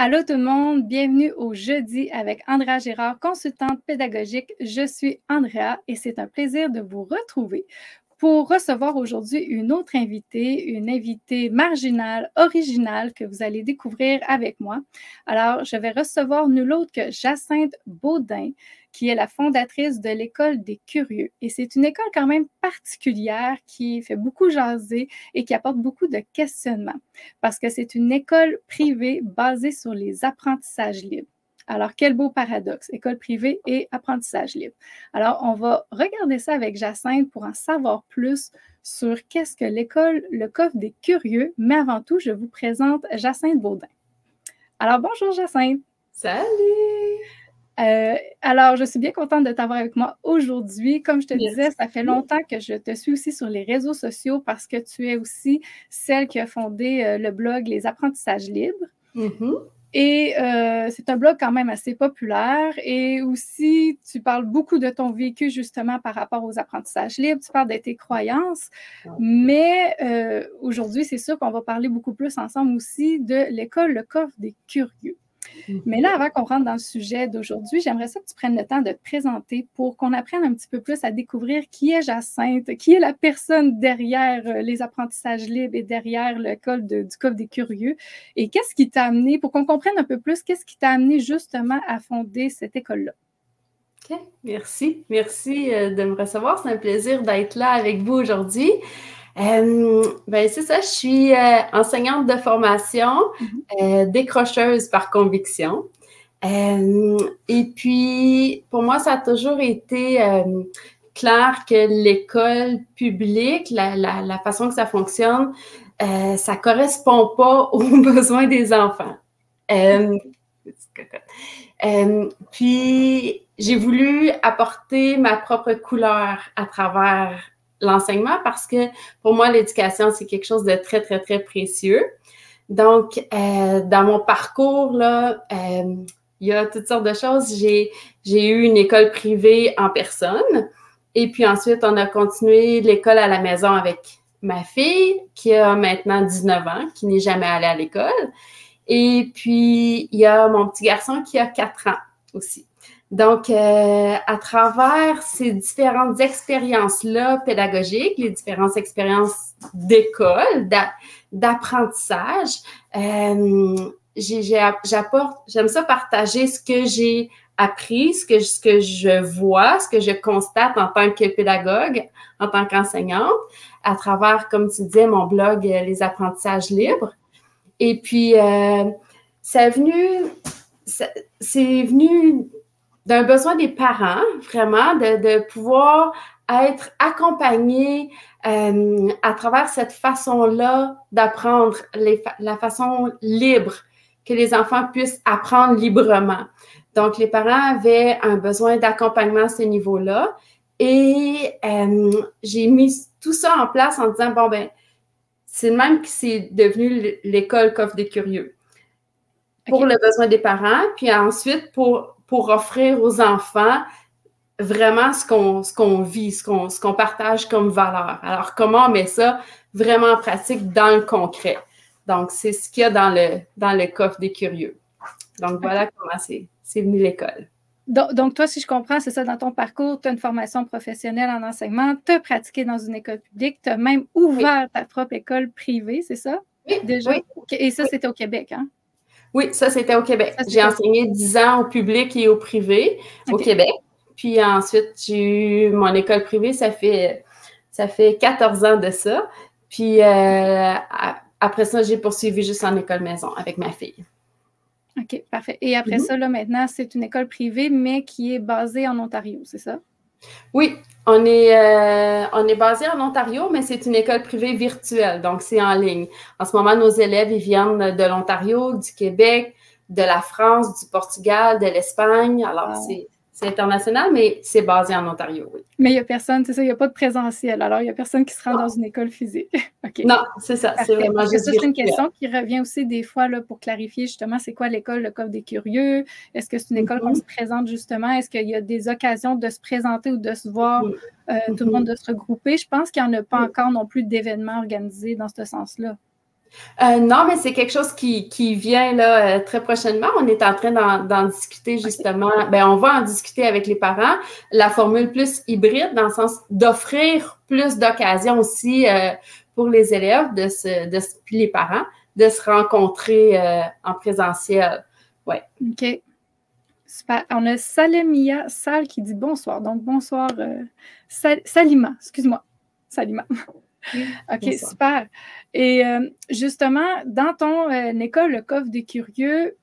Allô tout le monde, bienvenue au Jeudi avec Andrea Gérard, consultante pédagogique. Je suis Andrea et c'est un plaisir de vous retrouver pour recevoir aujourd'hui une invitée marginale, originale que vous allez découvrir avec moi. Alors, je vais recevoir nul autre que Jacinthe Beaudin, qui est la fondatrice de l'École des Curieux. Et c'est une école quand même particulière qui fait beaucoup jaser et qui apporte beaucoup de questionnements parce que c'est une école privée basée sur les apprentissages libres. Alors, quel beau paradoxe, école privée et apprentissage libre. Alors, on va regarder ça avec Jacinthe pour en savoir plus sur qu'est-ce que l'école, le coffre des curieux, mais avant tout, je vous présente Jacinthe Beaudin. Alors, bonjour Jacinthe. Salut! Alors, je suis bien contente de t'avoir avec moi aujourd'hui. Comme je te disais, ça fait longtemps que je te suis aussi sur les réseaux sociaux parce que tu es aussi celle qui a fondé le blog Les Apprentissages libres. Et c'est un blog quand même assez populaire et aussi, tu parles beaucoup de ton vécu justement par rapport aux apprentissages libres, tu parles de tes croyances, mais aujourd'hui, c'est sûr qu'on va parler beaucoup plus ensemble aussi de l'école, le coffre des curieux. Mais là, avant qu'on rentre dans le sujet d'aujourd'hui, j'aimerais ça que tu prennes le temps de te présenter pour qu'on apprenne un petit peu plus à découvrir qui est Jacinthe, qui est la personne derrière les apprentissages libres et derrière l'école du coffre des curieux. Et qu'est-ce qui t'a amené, pour qu'on comprenne un peu plus, qu'est-ce qui t'a amené justement à fonder cette école-là? OK, merci. Merci de me recevoir. C'est un plaisir d'être là avec vous aujourd'hui. Ben c'est ça, je suis enseignante de formation, décrocheuse par conviction. Et puis, pour moi, ça a toujours été clair que l'école publique, la façon que ça fonctionne, ça correspond pas aux besoins des enfants. Puis, j'ai voulu apporter ma propre couleur à travers l'enseignement parce que pour moi, l'éducation, c'est quelque chose de très, très, très précieux. Donc, dans mon parcours, là, il y a toutes sortes de choses. J'ai eu une école privée en personne et puis ensuite, on a continué l'école à la maison avec ma fille qui a maintenant 19 ans, qui n'est jamais allée à l'école. Et puis, il y a mon petit garçon qui a 4 ans aussi. Donc, à travers ces différentes expériences-là pédagogiques, les différentes expériences d'école, d'apprentissage, j'aime ça partager ce que j'ai appris, ce que je vois, ce que je constate en tant que pédagogue, en tant qu'enseignante, à travers, comme tu disais, mon blog Les Apprentissages libres. Et puis, c'est venu d'un besoin des parents, vraiment, de pouvoir être accompagnés à travers cette façon-là d'apprendre, la façon libre, que les enfants puissent apprendre librement. Donc, les parents avaient un besoin d'accompagnement à ce niveau-là et j'ai mis tout ça en place en disant, bon, ben, c'est le même que c'est devenu l'école coffre des curieux. Pour le besoin des parents, puis ensuite pour offrir aux enfants vraiment ce qu'on vit, ce qu'on partage comme valeur. Alors, comment on met ça vraiment en pratique dans le concret? Donc, c'est ce qu'il y a dans le coffre des curieux. Donc, voilà comment c'est venu l'école. Donc, toi, si je comprends, c'est ça, dans ton parcours, tu as une formation professionnelle en enseignement, tu as pratiqué dans une école publique, tu as même ouvert ta propre école privée, c'est ça? Oui, déjà? Oui. Et ça, c'était au Québec, hein? Oui, ça, c'était au Québec. J'ai enseigné 10 ans au public et au privé au Québec. Puis ensuite, j'ai eu mon école privée, ça fait 14 ans de ça. Puis après ça, j'ai poursuivi juste en école maison avec ma fille. OK, parfait. Et après ça, là, maintenant, c'est une école privée, mais qui est basée en Ontario, c'est ça? Oui, on est basé en Ontario, mais c'est une école privée virtuelle, donc c'est en ligne. En ce moment, nos élèves, ils viennent de l'Ontario, du Québec, de la France, du Portugal, de l'Espagne. Alors, c'est international, mais c'est basé en Ontario, oui. Mais il n'y a personne, c'est ça, il n'y a pas de présentiel. Alors, il n'y a personne qui se rend dans une école physique. OK. Non, c'est ça, c'est vraiment Parce que juste ça, virtuel. c'est une question qui revient aussi des fois là, pour clarifier justement c'est quoi l'école, le coffre des curieux. Est-ce que c'est une école qu'on se présente justement? Est-ce qu'il y a des occasions de se présenter ou de se voir, tout le monde de se regrouper? Je pense qu'il n'y en a pas encore non plus d'événements organisés dans ce sens-là. Non, mais c'est quelque chose qui vient là, très prochainement. On est en train d'en discuter justement. Okay. Ben, on va en discuter avec les parents. La formule plus hybride, dans le sens d'offrir plus d'occasions aussi pour les élèves, puis les parents, de se rencontrer en présentiel. Ouais. OK. Super. On a Salemia Sal qui dit bonsoir. Donc, bonsoir, Salima. Excuse-moi. Salima. OK, bonsoir. Super. Et justement, dans ton école, le coffre des curieux,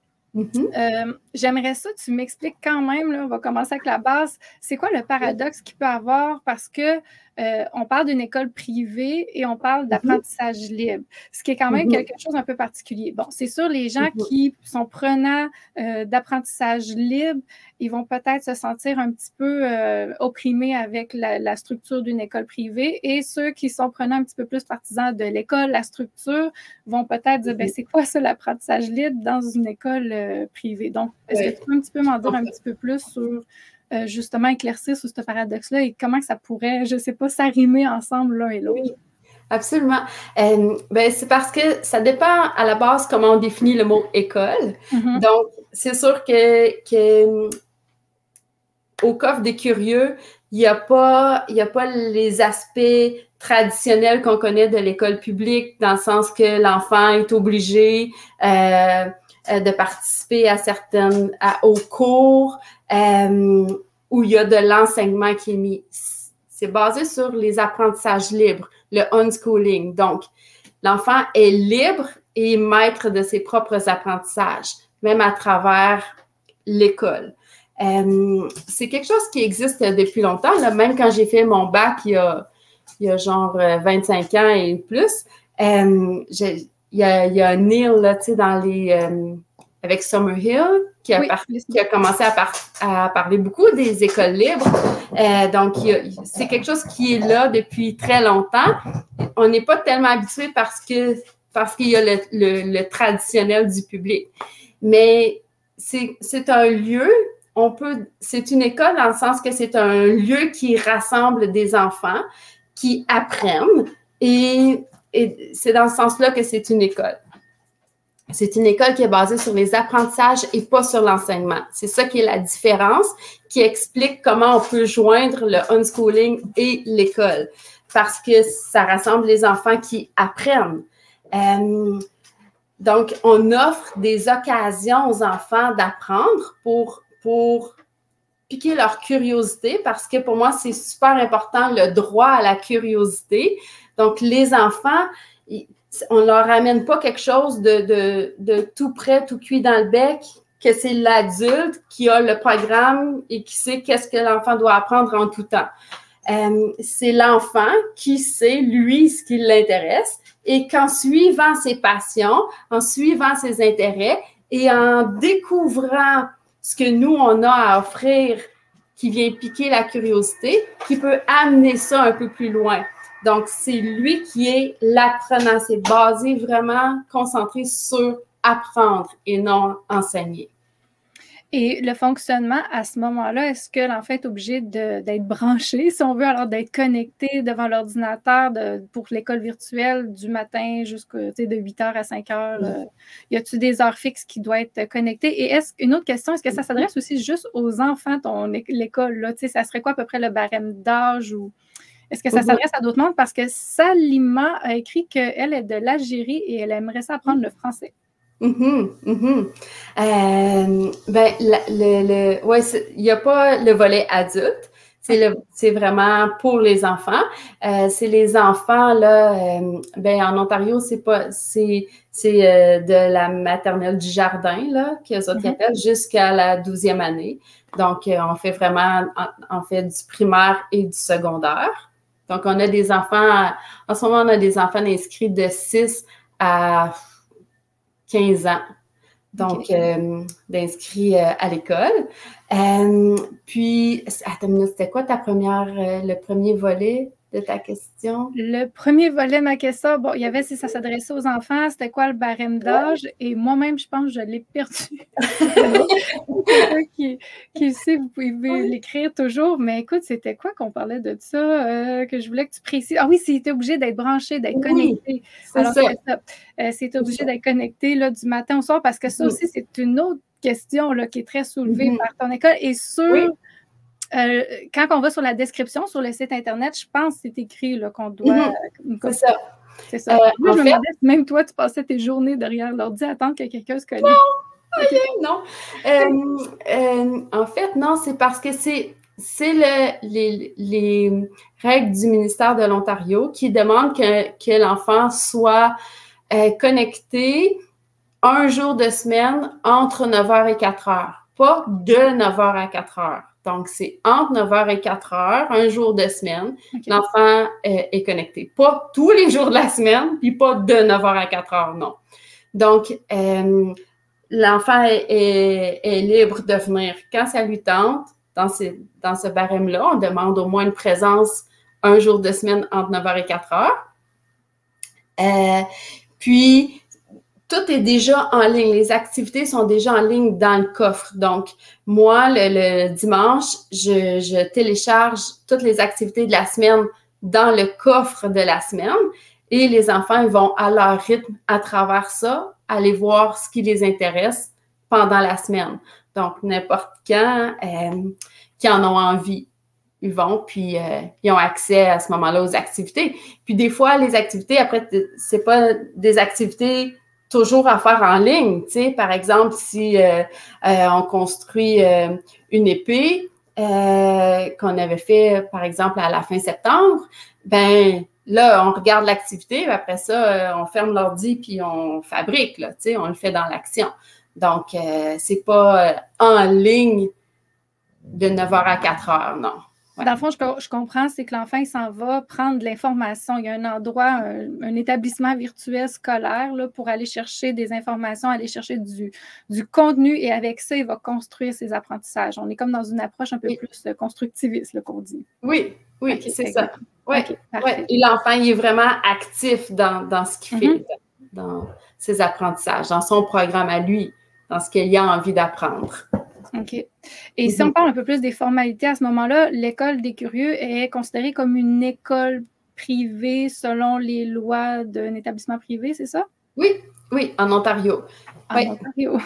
j'aimerais ça, tu m'expliques quand même, là, on va commencer avec la base, c'est quoi le paradoxe qu'il peut y avoir parce que on parle d'une école privée et on parle d'apprentissage libre, ce qui est quand même quelque chose un peu particulier. Bon, c'est sûr, les gens qui sont prenants d'apprentissage libre, ils vont peut-être se sentir un petit peu opprimés avec la structure d'une école privée et ceux qui sont prenants un petit peu plus partisans de l'école, la structure, vont peut-être dire, ben, c'est quoi ça l'apprentissage libre dans une école privée? Donc, est-ce que tu peux un petit peu m'en dire un petit peu plus sur justement éclaircir sur ce paradoxe-là et comment que ça pourrait, je ne sais pas, s'arrimer ensemble l'un et l'autre? Oui, absolument. Ben, c'est parce que ça dépend à la base comment on définit le mot école. Donc, c'est sûr que au coffre des curieux, il n'y a pas les aspects traditionnels qu'on connaît de l'école publique, dans le sens que l'enfant est obligé de participer aux cours où il y a de l'enseignement qui est mis. C'est basé sur les apprentissages libres, le unschooling. Donc, l'enfant est libre et maître de ses propres apprentissages, même à travers l'école. C'est quelque chose qui existe depuis longtemps. Là. Même quand j'ai fait mon bac il y a genre 25 ans et plus, il y a Neil là, avec Summerhill qui a commencé à parler beaucoup des écoles libres. Donc, c'est quelque chose qui est là depuis très longtemps. On n'est pas tellement habitué parce qu'il y a le traditionnel du public. Mais c'est un lieu, c'est une école dans le sens que c'est un lieu qui rassemble des enfants qui apprennent et c'est dans ce sens-là que c'est une école. C'est une école qui est basée sur les apprentissages et pas sur l'enseignement. C'est ça qui est la différence, qui explique comment on peut joindre le unschooling et l'école, parce que ça rassemble les enfants qui apprennent. Donc, on offre des occasions aux enfants d'apprendre pour piquer leur curiosité, parce que pour moi, c'est super important, le droit à la curiosité. Donc, les enfants, on ne leur amène pas quelque chose de tout prêt, tout cuit dans le bec, que c'est l'adulte qui a le programme et qui sait qu'est-ce que l'enfant doit apprendre en tout temps. C'est l'enfant qui sait, lui, ce qui l'intéresse et qu'en suivant ses passions, en suivant ses intérêts et en découvrant ce que nous, on a à offrir qui vient piquer la curiosité, qui peut amener ça un peu plus loin. Donc, c'est lui qui est l'apprenant. C'est basé vraiment concentré sur apprendre et non enseigner. Et le fonctionnement, à ce moment-là, est-ce que l'enfant est obligé d'être branché, si on veut, alors d'être connecté devant l'ordinateur pour l'école virtuelle du matin jusqu'à de 8h à 5h? Y a-t-il des heures fixes qui doivent être connectées? Et une autre question, est-ce que ça s'adresse aussi juste aux enfants, l'école, là? Ça serait quoi à peu près le barème d'âge ou... Est-ce que ça s'adresse à d'autres mondes? Parce que Salima a écrit qu'elle est de l'Algérie et elle aimerait ça apprendre le français. Ben, ouais, il n'y a pas le volet adulte. C'est vraiment pour les enfants. C'est les enfants, là, ben, en Ontario, c'est de la maternelle du jardin, là, qu'eux autres appellent, jusqu'à la 12e année. Donc, on fait du primaire et du secondaire. Donc, on a des enfants, en ce moment, on a des enfants inscrits de 6 à 15 ans, donc d'inscrits à l'école. Puis, attends une minute, c'était quoi le premier volet de ta question? Le premier volet de ma question, bon, il y avait si ça s'adressait aux enfants, c'était quoi le barème d'âge? Et moi-même, je pense que je l'ai perdu. Quelqu'un qui le sait, vous pouvez l'écrire toujours. Mais écoute, c'était quoi qu'on parlait de ça, que je voulais que tu précises? Ah oui, c'était obligé d'être branché, d'être connecté. Alors, c'est ça. C'est obligé d'être connecté là, du matin au soir, parce que ça aussi, c'est une autre question là, qui est très soulevée par ton école. Et quand on va sur la description, sur le site Internet, je pense que c'est écrit qu'on doit... C'est ça. C'est ça. Moi, je me demandais si même toi, tu passais tes journées derrière l'ordi à attendre que quelqu'un se connecte. Non. En fait, non, c'est parce que c'est les règles du ministère de l'Ontario qui demandent que l'enfant soit connecté un jour de semaine entre 9h et 4h, pas de 9h à 4h. Donc, c'est entre 9h et 4h, un jour de semaine, l'enfant est connecté. Pas tous les jours de la semaine, puis pas de 9h à 4h, non. Donc, l'enfant est libre de venir quand ça lui tente. Dans ce barème-là, on demande au moins une présence un jour de semaine entre 9h et 4h. Puis, tout est déjà en ligne. Les activités sont déjà en ligne dans le coffre. Donc, moi, le dimanche, je télécharge toutes les activités de la semaine dans le coffre de la semaine et les enfants ils vont à leur rythme à travers ça, aller voir ce qui les intéresse pendant la semaine. Donc, n'importe quand qui en ont envie, ils vont, puis ils ont accès à ce moment-là aux activités. Puis des fois, les activités, après, c'est pas des activités toujours à faire en ligne, tu sais. Par exemple, si on construit une épée qu'on avait fait, par exemple, à la fin septembre, ben là, on regarde l'activité, après ça, on ferme l'ordi puis on fabrique, là, tu sais, on le fait dans l'action. Donc, c'est pas en ligne de 9h à 4h, non. Ouais. Dans le fond, je comprends, c'est que l'enfant, il s'en va prendre de l'information. Il y a un endroit, un établissement virtuel scolaire là, pour aller chercher des informations, aller chercher du contenu et avec ça, il va construire ses apprentissages. On est comme dans une approche un peu plus constructiviste, qu'on dit. Oui, okay, c'est ça. Oui, okay, ouais. Et l'enfant, il est vraiment actif dans ce qu'il fait, dans ses apprentissages, dans son programme à lui, dans ce qu'il a envie d'apprendre. OK. Et si on parle un peu plus des formalités à ce moment-là, l'école des curieux est considérée comme une école privée selon les lois d'un établissement privé, c'est ça? Oui, oui, en Ontario. En Ontario.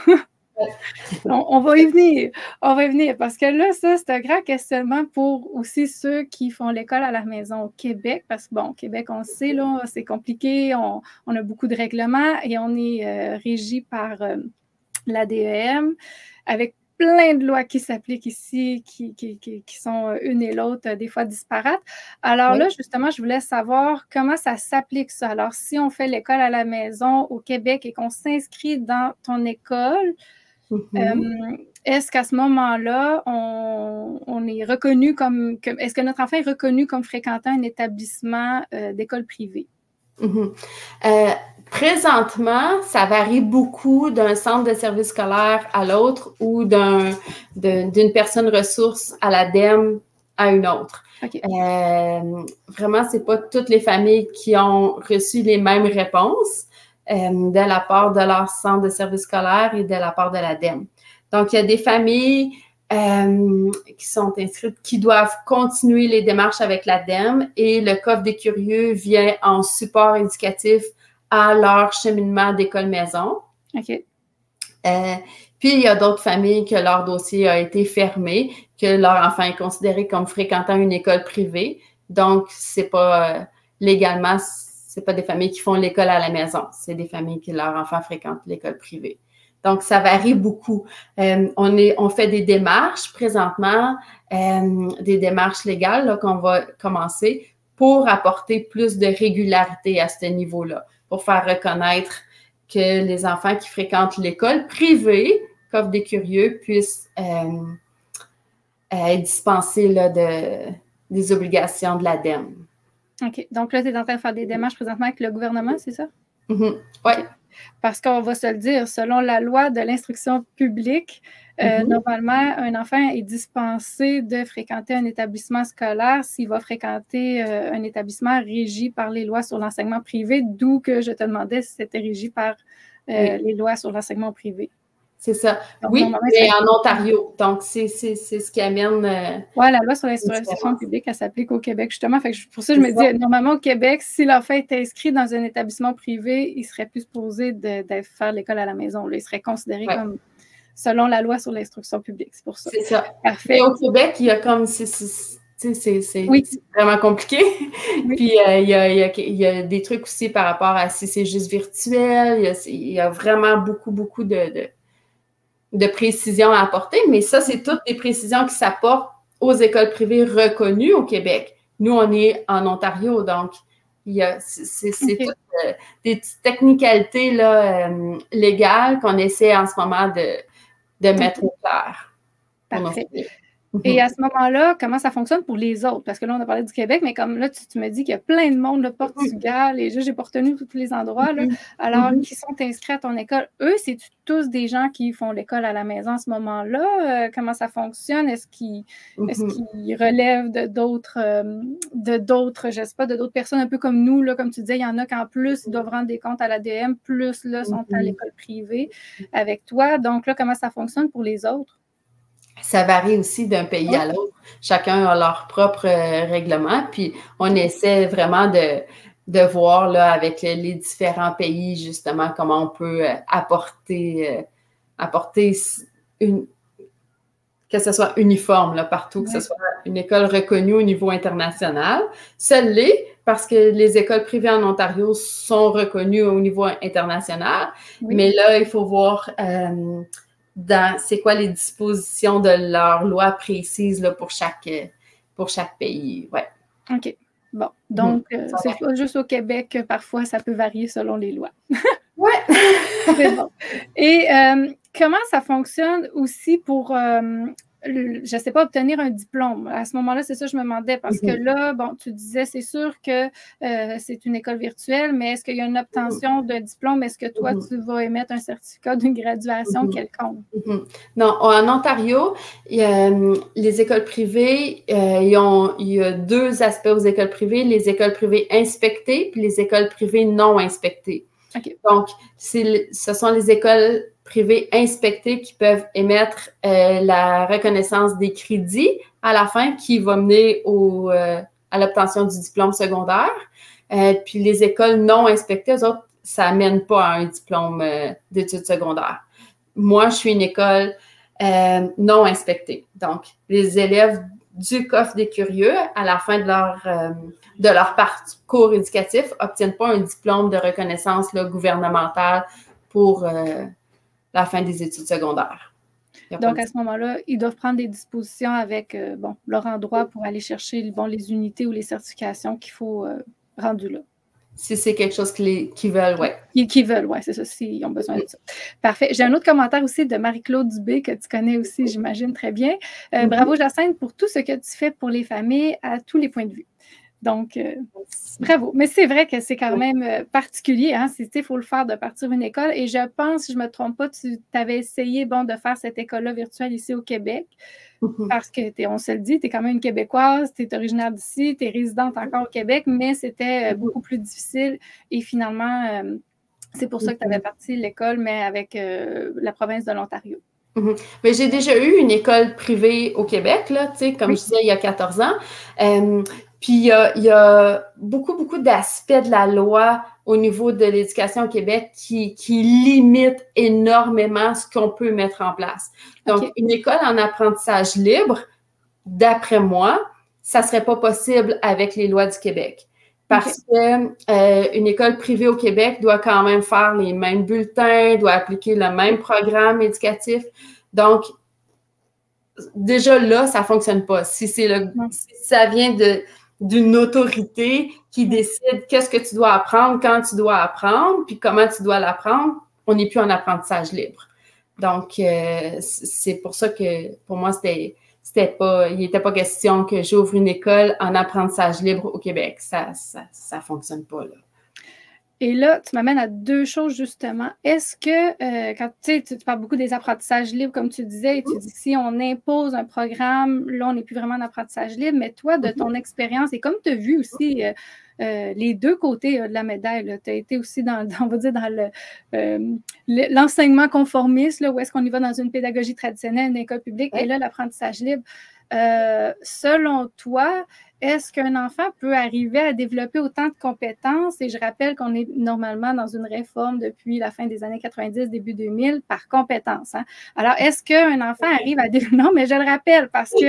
On va y venir. On va y venir parce que là, ça, c'est un grand questionnement pour aussi ceux qui font l'école à la maison au Québec. Parce que, bon, au Québec, on le sait, là, c'est compliqué. On a beaucoup de règlements et on est régi par l'ADEM avec plein de lois qui s'appliquent ici, qui sont une et l'autre des fois disparates. Alors là, justement, je voulais savoir comment ça s'applique ça. Alors, si on fait l'école à la maison au Québec et qu'on s'inscrit dans ton école, est-ce qu'à ce moment-là, on est reconnu comme... Est-ce que notre enfant est reconnu comme fréquentant un établissement d'école privée? Présentement, ça varie beaucoup d'un centre de service scolaire à l'autre ou d'une personne ressource à l'ADEM à une autre. Okay. Vraiment, c'est pas toutes les familles qui ont reçu les mêmes réponses de la part de leur centre de service scolaire et de la part de l'ADEM. Donc, il y a des familles qui sont inscrites, qui doivent continuer les démarches avec l'ADEM et le coffre des curieux vient en support éducatif à leur cheminement d'école-maison. OK. Puis, il y a d'autres familles que leur dossier a été fermé, que leur enfant est considéré comme fréquentant une école privée. Donc, c'est pas légalement, c'est pas des familles qui font l'école à la maison. C'est des familles qui leur enfant fréquente l'école privée. Donc, ça varie beaucoup. On fait des démarches présentement, des démarches légales là, qu'on va commencer pour apporter plus de régularité à ce niveau-là, pour faire reconnaître que les enfants qui fréquentent l'école privée, coffre des curieux, puissent être dispensés là, des obligations de l'ADEM. OK. Donc là, tu es en train de faire des démarches présentement avec le gouvernement, c'est ça? Oui. Okay. Parce qu'on va se le dire, selon la loi de l'instruction publique, Normalement, un enfant est dispensé de fréquenter un établissement scolaire s'il va fréquenter un établissement régi par les lois sur l'enseignement privé, d'où que je te demandais si c'était régi par les lois sur l'enseignement privé. C'est ça. Donc, oui, mais en Ontario. Donc, c'est ce qui amène... Oui, la loi sur l'instruction publique, elle s'applique au Québec, justement. Fait que pour ça, je me dis, normalement, au Québec, si l'enfant est inscrit dans un établissement privé, il serait plus supposé de faire l'école à la maison. Là. Il serait considéré comme selon la loi sur l'instruction publique. C'est pour ça. C'est ça. Parfait. Et au Québec, il y a comme... C'est vraiment compliqué. Oui. Puis, il y a des trucs aussi par rapport à si c'est juste virtuel. Il y a vraiment beaucoup de précisions à apporter, mais ça, c'est toutes des précisions qui s'apportent aux écoles privées reconnues au Québec. Nous, on est en Ontario, donc c'est toutes des petites technicalités là, légales qu'on essaie en ce moment de mettre au clair. Parfait. Et à ce moment-là, comment ça fonctionne pour les autres? Parce que là, on a parlé du Québec, mais comme là, tu me dis qu'il y a plein de monde, le Portugal, et j'ai pas retenu tous les endroits, là. Alors, qui sont inscrits à ton école, eux, c'est tous des gens qui font l'école à la maison à ce moment-là? Comment ça fonctionne? Est-ce qu'ils relèvent de d'autres, je sais pas, de d'autres personnes un peu comme nous, là, comme tu disais, il y en a qui en plus, ils doivent rendre des comptes à l'ADM, plus là, sont à l'école privée avec toi. Donc là, comment ça fonctionne pour les autres? Ça varie aussi d'un pays à l'autre. Chacun a leur propre règlement. Puis, on essaie vraiment de voir là, avec les différents pays, justement, comment on peut apporter que ce soit uniforme là, partout, que ce soit une école reconnue au niveau international. Seul l'est, parce que les écoles privées en Ontario sont reconnues au niveau international. Oui. Mais là, il faut voir... c'est quoi les dispositions de leur loi précise là, pour chaque pays. Ouais. OK. Bon. Donc, c'est pas juste au Québec que parfois ça peut varier selon les lois. Oui. C'est bon. Et comment ça fonctionne aussi pour, je ne sais pas, obtenir un diplôme? À ce moment-là, c'est ça que je me demandais, parce que là, bon, tu disais, c'est sûr que c'est une école virtuelle, mais est-ce qu'il y a une obtention de diplôme? Est-ce que toi, tu vas émettre un certificat d'une graduation quelconque? Non, en Ontario, les écoles privées, il y a deux aspects aux écoles privées, les écoles privées inspectées puis les écoles privées non inspectées. Okay. Donc, ce sont les écoles privées inspectées qui peuvent émettre la reconnaissance des crédits à la fin qui va mener à l'obtention du diplôme secondaire. Puis les écoles non inspectées, eux autres, ça n'amène pas à un diplôme d'études secondaires. Moi, je suis une école non inspectée. Donc, les élèves du coffre des curieux, à la fin de leur parcours éducatif, n'obtiennent pas un diplôme de reconnaissance là, gouvernementale pour la fin des études secondaires. Donc, à ce moment-là, ils doivent prendre des dispositions avec leur endroit pour aller chercher les unités ou les certifications qu'il faut rendu là. Si c'est quelque chose qu'ils veulent, oui. Qui veulent, oui, c'est ça, s'ils ont besoin de ça. Parfait. J'ai un autre commentaire aussi de Marie-Claude Dubé, que tu connais aussi, j'imagine, très bien. Bravo, Jacinthe, pour tout ce que tu fais pour les familles à tous les points de vue. Donc, bravo. Mais c'est vrai que c'est quand même particulier. Hein? Il faut le faire de partir d'une école. Et je pense, si je ne me trompe pas, tu avais essayé de faire cette école-là virtuelle ici au Québec. Parce que, on se le dit, tu es quand même une Québécoise, tu es originaire d'ici, tu es résidente encore au Québec, mais c'était beaucoup plus difficile. Et finalement, c'est pour ça que tu avais parti l'école, mais avec la province de l'Ontario. Mais j'ai déjà eu une école privée au Québec, là, comme je disais, il y a 14 ans. Puis, il y a beaucoup d'aspects de la loi au niveau de l'éducation au Québec qui limitent énormément ce qu'on peut mettre en place. Donc, une école en apprentissage libre, d'après moi, ça ne serait pas possible avec les lois du Québec. Parce que une école privée au Québec doit quand même faire les mêmes bulletins, doit appliquer le même programme éducatif. Donc, déjà là, ça ne fonctionne pas. Si ça vient d'une autorité qui décide qu'est-ce que tu dois apprendre, quand tu dois apprendre, puis comment tu dois l'apprendre, on n'est plus en apprentissage libre. Donc, c'est pour ça que pour moi, il n'était pas question que j'ouvre une école en apprentissage libre au Québec. Ça fonctionne pas, là. Et là, tu m'amènes à deux choses, justement. Est-ce que, quand tu parles beaucoup des apprentissages libres, comme tu disais, et tu dis si on impose un programme, là, on n'est plus vraiment en apprentissage libre, mais toi, de ton expérience, et comme tu as vu aussi les deux côtés de la médaille, tu as été aussi on va dire, dans l'enseignement conformiste, là, où est-ce qu'on y va dans une pédagogie traditionnelle, une école publique, et là, l'apprentissage libre. Selon toi, est-ce qu'un enfant peut arriver à développer autant de compétences? Et je rappelle qu'on est normalement dans une réforme depuis la fin des années 90, début 2000, par compétences. Hein? Alors, est-ce qu'un enfant arrive à développer... Non, mais je le rappelle parce que,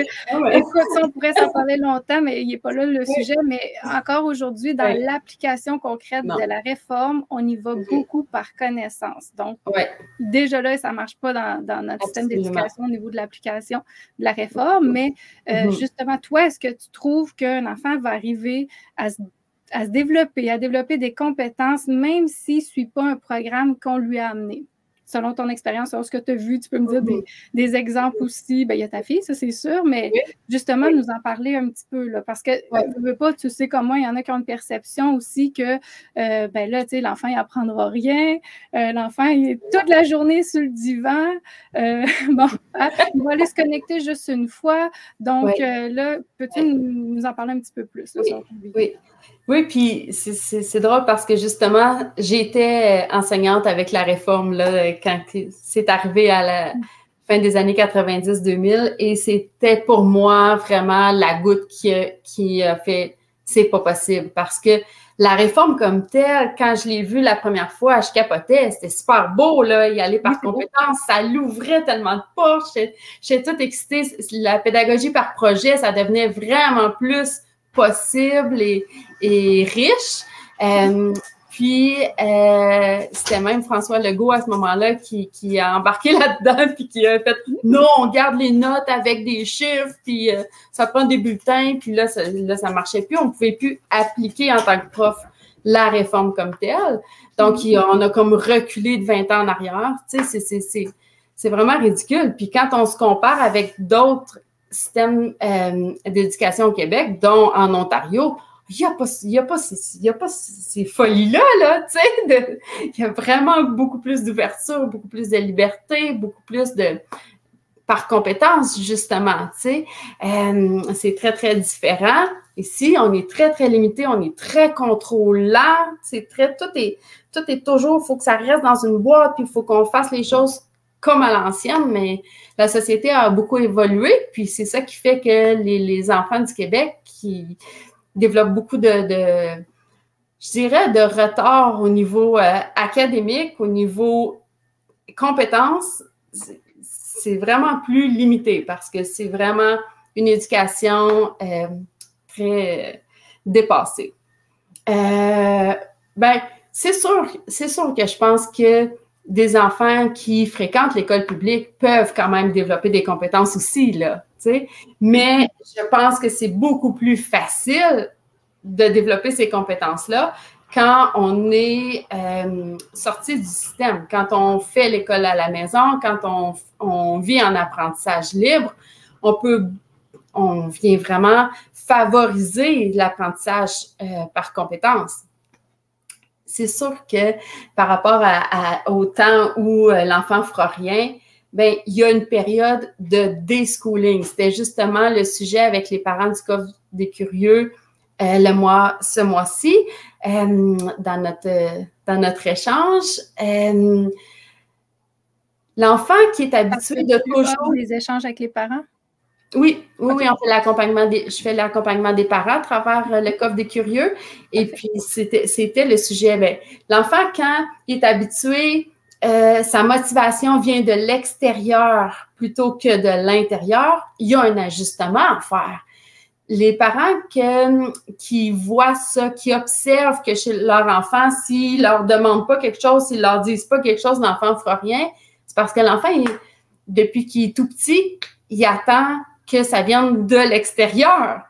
écoute, on pourrait s'en parler longtemps, mais il n'est pas là le sujet. Mais encore aujourd'hui, dans l'application concrète de la réforme, on y va beaucoup par connaissance. Donc, déjà là, ça ne marche pas dans notre système d'éducation au niveau de l'application de la réforme. Mais justement, toi, est-ce que tu trouves qu'un enfant va arriver à se développer des compétences, même s'il ne suit pas un programme qu'on lui a amené? Selon ton expérience, selon ce que tu as vu, tu peux me dire des exemples aussi. Bien, il y a ta fille, ça c'est sûr, mais justement, nous en parler un petit peu, là, parce que tu veux pas, tu sais comme moi, il y en a qui ont une perception aussi que, ben là, tu sais, l'enfant, il n'apprendra rien, l'enfant, il est toute la journée sur le divan, bon, il va aller se connecter juste une fois, donc là, peux-tu nous en parler un petit peu plus? Là, Oui, puis c'est drôle parce que justement, j'étais enseignante avec la réforme là, quand c'est arrivé à la fin des années 90-2000 et c'était pour moi vraiment la goutte qui a fait « c'est pas possible » parce que la réforme comme telle, quand je l'ai vue la première fois, je capotais, c'était super beau, là, y aller par compétence, ça l'ouvrait tellement de portes, j'étais toute excitée, la pédagogie par projet, ça devenait vraiment plus possible et riche. Puis, c'était même François Legault à ce moment-là qui a embarqué là-dedans puis qui a fait « Non, on garde les notes avec des chiffres, puis ça prend des bulletins. » Puis là, ça marchait plus. On ne pouvait plus appliquer en tant que prof la réforme comme telle. Donc, on a comme reculé de 20 ans en arrière. Tu sais, c'est vraiment ridicule. Puis quand on se compare avec d'autres système d'éducation au Québec, dont en Ontario, il n'y a pas ces folies-là, là, tu sais, il y a vraiment beaucoup plus d'ouverture, beaucoup plus de liberté, beaucoup plus de par compétence, justement, tu sais. C'est très, très différent. Ici, on est très, très limité, on est très contrôlant, tout est toujours, il faut que ça reste dans une boîte, puis il faut qu'on fasse les choses comme à l'ancienne, mais la société a beaucoup évolué, puis c'est ça qui fait que les enfants du Québec qui développent beaucoup je dirais, de retard au niveau académique, au niveau compétences, c'est vraiment plus limité parce que c'est vraiment une éducation très dépassée. Ben, c'est sûr que je pense que des enfants qui fréquentent l'école publique peuvent quand même développer des compétences aussi, là, tu sais. Mais je pense que c'est beaucoup plus facile de développer ces compétences-là quand on est sorti du système, quand on fait l'école à la maison, quand on vit en apprentissage libre, on vient vraiment favoriser l'apprentissage par compétences. C'est sûr que par rapport au temps où l'enfant ne fera rien, bien, il y a une période de déschooling. C'était justement le sujet avec les parents du Coffre des Curieux ce mois-ci, dans notre échange. L'enfant qui est habitué de toujours... des échanges avec les parents? Oui, on fait je fais l'accompagnement des parents à travers le Coffre des Curieux. Et puis, c'était le sujet. Bien, l'enfant, quand il est habitué, sa motivation vient de l'extérieur plutôt que de l'intérieur, il y a un ajustement à faire. Les parents qui voient ça, qui observent que chez leur enfant, s'ils leur demandent pas quelque chose, s'ils leur disent pas quelque chose, l'enfant ne fera rien, c'est parce que l'enfant, depuis qu'il est tout petit, il attend que ça vienne de l'extérieur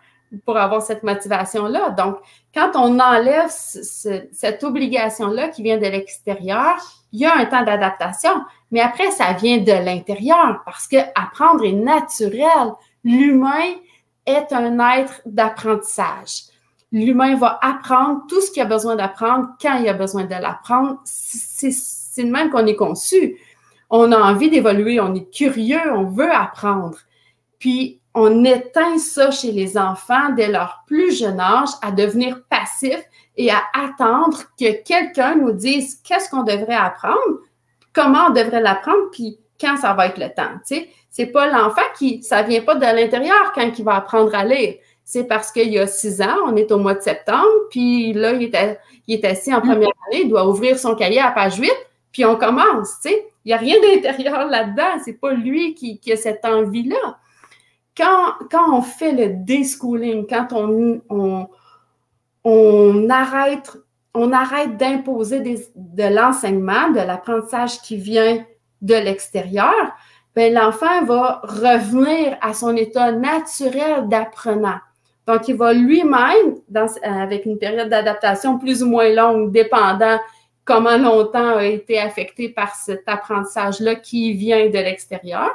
pour avoir cette motivation-là. Donc, quand on enlève cette obligation-là qui vient de l'extérieur, il y a un temps d'adaptation, mais après, ça vient de l'intérieur parce que apprendre est naturel. L'humain est un être d'apprentissage. L'humain va apprendre tout ce qu'il a besoin d'apprendre quand il a besoin de l'apprendre. C'est de même qu'on est conçu. On a envie d'évoluer, on est curieux, on veut apprendre. Puis, on éteint ça chez les enfants dès leur plus jeune âge à devenir passifs et à attendre que quelqu'un nous dise qu'est-ce qu'on devrait apprendre, comment on devrait l'apprendre, puis quand ça va être le temps. Tu sais, c'est pas l'enfant ça vient pas de l'intérieur quand il va apprendre à lire. C'est parce qu'il y a 6 ans, on est au mois de septembre, puis là, il est assis en première année, il doit ouvrir son cahier à page 8, puis on commence, tu sais. Il n'y a rien d'intérieur là-dedans, c'est pas lui qui a cette envie-là. Quand on fait le deschooling, quand on arrête d'imposer de l'enseignement, de l'apprentissage qui vient de l'extérieur, bien, l'enfant va revenir à son état naturel d'apprenant. Donc, il va lui-même, avec une période d'adaptation plus ou moins longue, dépendant comment longtemps a été affecté par cet apprentissage-là qui vient de l'extérieur,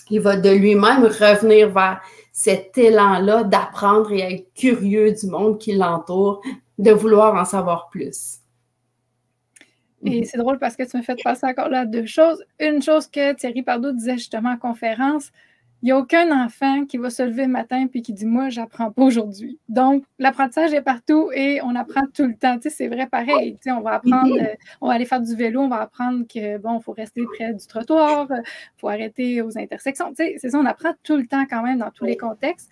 il va de lui-même revenir vers cet élan-là d'apprendre et être curieux du monde qui l'entoure, de vouloir en savoir plus. Et c'est drôle parce que tu me fais passer encore là 2 choses. Une chose que Thierry Pardoux disait justement en conférence, il n'y a aucun enfant qui va se lever le matin puis qui dit « Moi, j'apprends pas aujourd'hui ». Donc, l'apprentissage est partout et on apprend tout le temps. Tu sais, c'est vrai pareil. Tu sais, on va apprendre, on va aller faire du vélo, on va apprendre que, bon, il faut rester près du trottoir, il faut arrêter aux intersections. Tu sais, c'est ça, on apprend tout le temps quand même dans tous les contextes.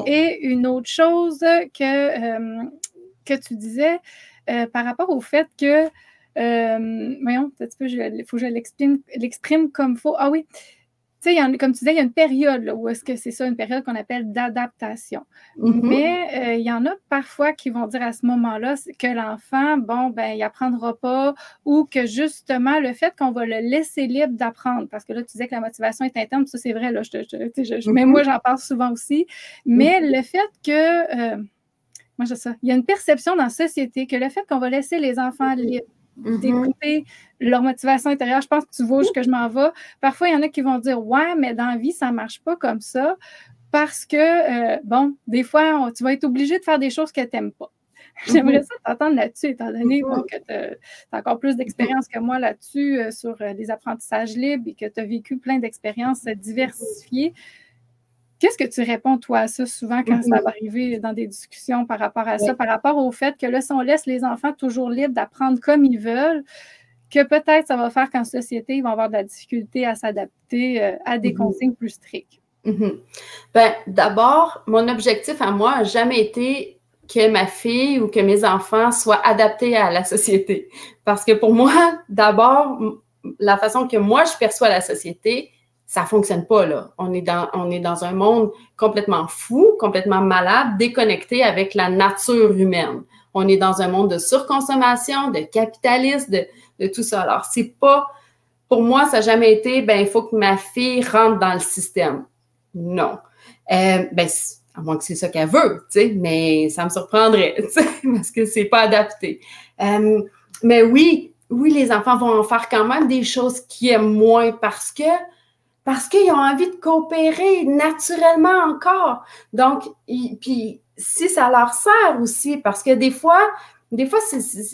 Et une autre chose que tu disais par rapport au fait que, voyons, il faut que je l'exprime comme il faut. Ah oui. Tu sais, comme tu disais, il y a une période là, où est-ce que c'est ça, une période qu'on appelle d'adaptation. Mais il y en a parfois qui vont dire à ce moment-là que l'enfant, bon, ben, il n'apprendra pas ou que justement, le fait qu'on va le laisser libre d'apprendre, parce que là, tu disais que la motivation est interne, ça c'est vrai, là, mais moi, j'en parle souvent aussi, mais le fait que, moi, j'ai ça, il y a une perception dans la société que le fait qu'on va laisser les enfants libres, d'écouter leur motivation intérieure. Je pense que tu vois où je m'en vais. Parfois, il y en a qui vont dire « Ouais, mais dans la vie, ça ne marche pas comme ça parce que, bon, des fois, tu vas être obligé de faire des choses que tu n'aimes pas. » J'aimerais ça t'entendre là-dessus, étant donné que tu as encore plus d'expérience que moi là-dessus sur les apprentissages libres et que tu as vécu plein d'expériences diversifiées. Qu'est-ce que tu réponds, toi, à ça souvent quand ça va arriver dans des discussions par rapport à ça, par rapport au fait que là, si on laisse les enfants toujours libres d'apprendre comme ils veulent, que peut-être ça va faire qu'en société, ils vont avoir de la difficulté à s'adapter à des consignes plus strictes? Ben, d'abord, mon objectif à moi n'a jamais été que ma fille ou que mes enfants soient adaptés à la société. Parce que pour moi, d'abord, la façon que moi je perçois la société, ça fonctionne pas, là. On est dans un monde complètement fou, complètement malade, déconnecté avec la nature humaine. On est dans un monde de surconsommation, de capitalisme, de tout ça. Alors, c'est pas, pour moi, ça n'a jamais été, ben, il faut que ma fille rentre dans le système. Non. Ben, à moins que c'est ça qu'elle veut, tu sais, mais ça me surprendrait, tu sais, parce que c'est pas adapté. Mais oui, les enfants vont en faire quand même des choses qu'ils aiment moins parce qu'ils ont envie de coopérer naturellement encore. Donc, puis si ça leur sert aussi, parce que des fois, il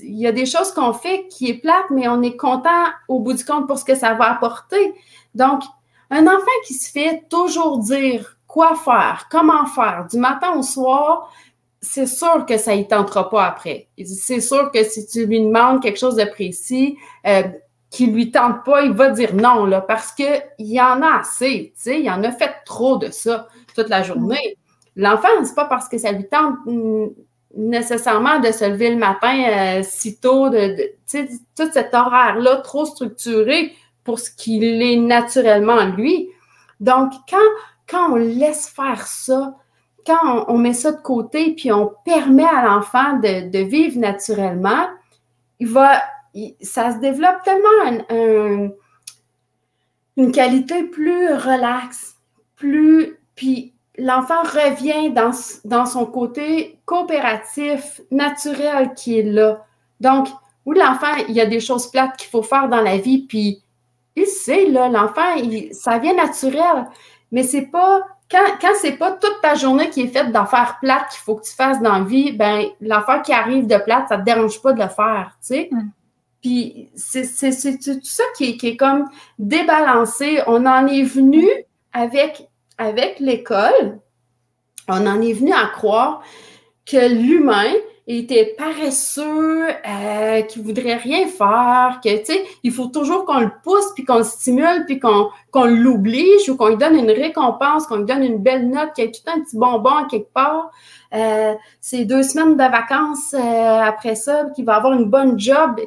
y a des choses qu'on fait qui est plate, mais on est content au bout du compte pour ce que ça va apporter. Donc, un enfant qui se fait toujours dire quoi faire, comment faire, du matin au soir, c'est sûr que ça ne tentera pas après. C'est sûr que si tu lui demandes quelque chose de précis, qui lui tente pas, il va dire non, là, parce que il y en a assez, tu sais, il en a fait trop de ça toute la journée. L'enfant, c'est pas parce que ça lui tente nécessairement de se lever le matin si tôt, tu sais, tout cet horaire-là trop structuré pour ce qu'il est naturellement lui. Donc, quand on laisse faire ça, quand on met ça de côté, puis on permet à l'enfant de vivre naturellement, ça se développe tellement une qualité plus relaxe, puis l'enfant revient dans son côté coopératif, naturel qui est là. Donc, où l'enfant, il y a des choses plates qu'il faut faire dans la vie, puis il sait, là, l'enfant, ça vient naturel, mais c'est pas quand c'est pas toute ta journée qui est faite d'affaires plates qu'il faut que tu fasses dans la vie, ben l'affaire qui arrive de plate, ça te dérange pas de le faire, tu sais. Puis c'est tout ça qui est comme débalancé. On en est venu avec l'école, on en est venu à croire que l'humain était paresseux, qui voudrait rien faire, que, tu sais, il faut toujours qu'on le pousse, puis qu'on le stimule, puis qu'on l'oblige, ou qu'on lui donne une récompense, qu'on lui donne une belle note, qu'il y ait tout un petit bonbon quelque part. C'est 2 semaines de vacances après ça, qu'il va avoir une bonne job.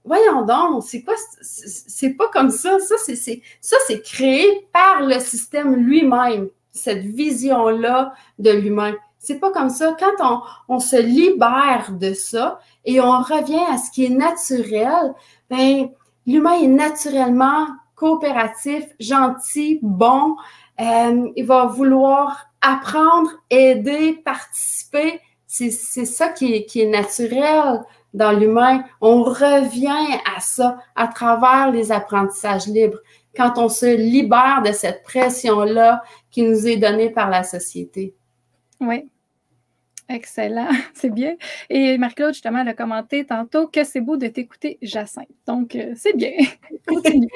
Voyons donc, c'est quoi? C'est pas comme ça. Ça, c'est créé par le système lui-même, cette vision-là de l'humain. C'est pas comme ça. Quand on se libère de ça et on revient à ce qui est naturel, ben l'humain est naturellement coopératif, gentil, bon. Il va vouloir apprendre, aider, participer. C'est ça qui est naturel dans l'humain. On revient à ça à travers les apprentissages libres, quand on se libère de cette pression-là qui nous est donnée par la société. Oui. Excellent, c'est bien. Et Marc-Claude, justement, elle a commenté tantôt que c'est beau de t'écouter, Jacinthe. Donc, c'est bien. Continue.